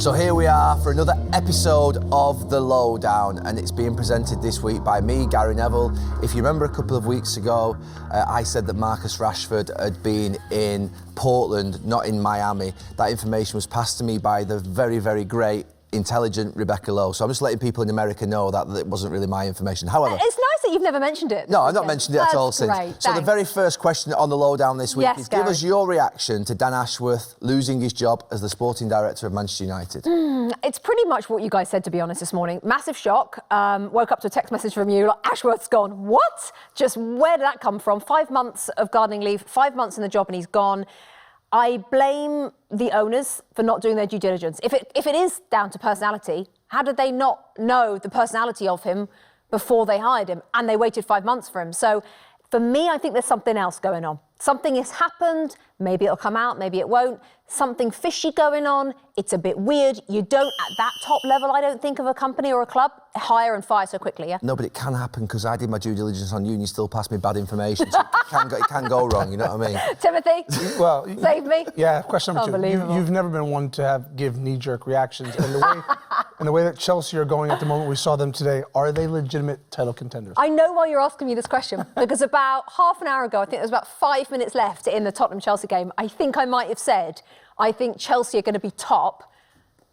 So here we are for another episode of The Lowdown, and it's being presented this week by me, Gary Neville. If you remember a couple of weeks ago, I said that Marcus Rashford had been in Portland, not in Miami. That information was passed to me by the very, very great, intelligent Rebecca Lowe. So I'm just letting people in America know that it wasn't really my information. However, it's nice that you've never mentioned it. No, I've not mentioned it at all since. Great, so the very first question on The Lowdown this week is Gary. Give us your reaction to Dan Ashworth losing his job as the sporting director of Manchester United. It's pretty much what you guys said, to be honest, this morning. Massive shock. Woke up to a text message from you, like, Ashworth's gone. What? Just where did that come from? 5 months of gardening leave, 5 months in the job, and he's gone. I blame the owners for not doing their due diligence. If it is down to personality, how did they not know the personality of him before they hired him? And they waited 5 months for him. So for me, I think there's something else going on. Something has happened. Maybe it'll come out, maybe it won't. Something fishy going on. It's a bit weird. You don't, at that top level, I don't think, of a company or a club, hire and fire so quickly, yeah? No, but it can happen because I did my due diligence on you and you still passed me bad information. So it can go wrong, you know what I mean? Timothy, well, save me. Yeah, question number two. You've never been one to give knee-jerk reactions. And the way that Chelsea are going at the moment, we saw them today, are they legitimate title contenders? I know why you're asking me this question, because about half an hour ago, I think there was about 5 minutes left in the Tottenham-Chelsea game, I think I might have said, I think Chelsea are going to be top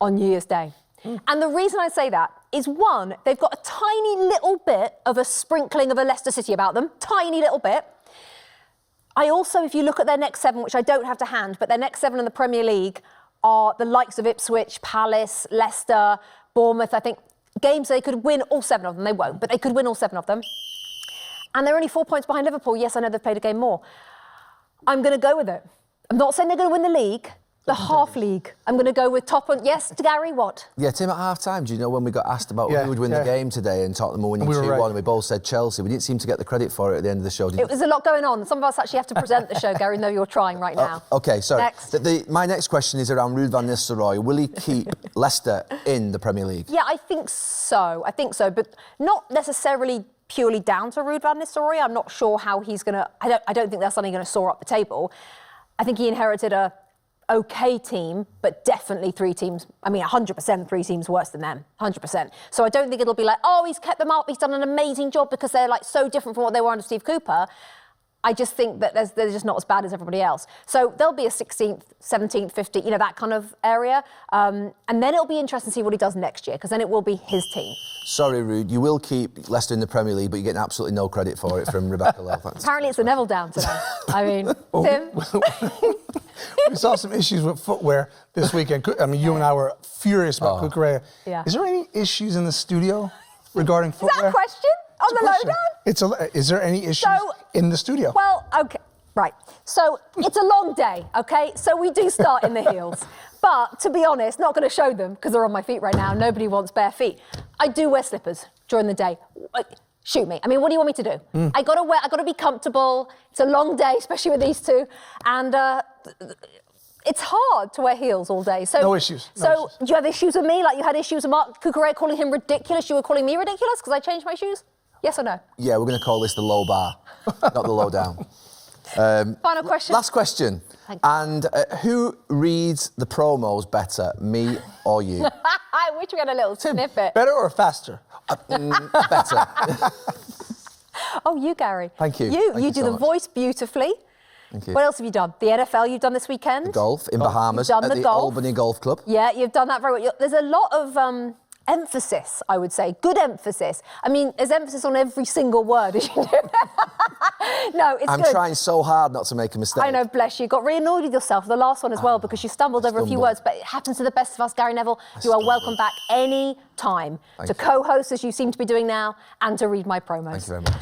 on New Year's Day. And the reason I say that is, one, they've got a tiny little bit of a sprinkling of a Leicester City about them, tiny little bit. I also, if you look at their next 7, which I don't have to hand, but their next 7 in the Premier League are the likes of Ipswich, Palace, Leicester, Bournemouth. I think games they could win all 7 of them. They won't, but they could win all 7 of them. And they're only 4 points behind Liverpool. Yes, I know they've played a game more. I'm going to go with it. I'm not saying they're going to win the league, the half league. I'm going to go with top on. Yes, Gary, what? Yeah, Tim, at half-time, do you know when we got asked about who would win the game today and Tottenham were winning 2-1 and we both said Chelsea? We didn't seem to get the credit for it at the end of the show, did It was a lot going on. Some of us actually have to present the show, Gary, though you're trying right now. OK, so next. My next question is around Ruud van Nistelrooy. Will he keep Leicester in the Premier League? Yeah, I think so. But not necessarily purely down to Ruud van Nistelrooy. I'm not sure how he's going to... I don't think that's something going to soar up the table. I think he inherited a OK team, but definitely 3 teams. I mean, 100% 3 teams worse than them, 100%. So I don't think it'll be like, oh, he's kept them up, he's done an amazing job because they're like so different from what they were under Steve Cooper. I just think that they're just not as bad as everybody else. So they'll be a 16th, 17th, 15th, you know, that kind of area. And then it'll be interesting to see what he does next year, because then it will be his team. Sorry, Ruud, you will keep Leicester in the Premier League, but you're getting absolutely no credit for it from Rebecca Lowe. Apparently it's the Neville down today. I mean, Tim? We saw some issues with footwear this weekend. I mean, you and I were furious about Cucurella. Yeah. Is there any issues in the studio regarding footwear? Is that a question on the Lowdown? Is there any issues in the studio? Well, OK, right. So it's a long day, OK? So we do start in the heels. But to be honest, not going to show them because they're on my feet right now. Nobody wants bare feet. I do wear slippers during the day. Shoot me. I mean, what do you want me to do? I got to be comfortable. It's a long day, especially with these two. And it's hard to wear heels all day. So, no issues. Do you have issues with me? Like you had issues with Mark Cucurella calling him ridiculous? You were calling me ridiculous because I changed my shoes? Yes or no? Yeah, we're going to call this the low bar, not the low down. Final question. Last question. And who reads the promos better, me or you? I wish we had a little snippet. Better or faster? Better. Oh, you, Gary. Thank you. You do the voice beautifully. Thank you. What else have you done? The NFL you've done this weekend? The golf in Bahamas You've done at the golf. Albany Golf Club. Yeah, you've done that very well. There's a lot of emphasis, I would say. Good emphasis. I mean, there's emphasis on every single word as you do. No, it's I'm trying so hard not to make a mistake. I know, bless you. Got really annoyed with yourself, the last one as well, because you stumbled over a few words, but it happens to the best of us, Gary Neville. You are welcome back any time to co-host, as you seem to be doing now, and to read my promos. Thank you very much.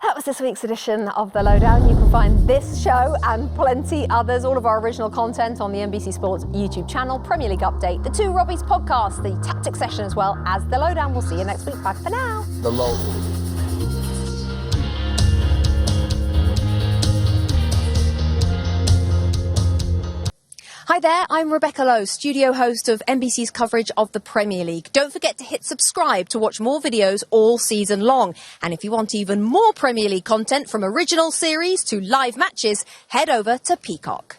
That was this week's edition of The Lowdown. You can find this show and plenty others, all of our original content on the NBC Sports YouTube channel, Premier League Update, the 2 Robbies podcast, the Tactics session, as well as The Lowdown. We'll see you next week. Bye for now. The Low. Hi there, I'm Rebecca Lowe, studio host of NBC's coverage of the Premier League. Don't forget to hit subscribe to watch more videos all season long. And if you want even more Premier League content, from original series to live matches, head over to Peacock.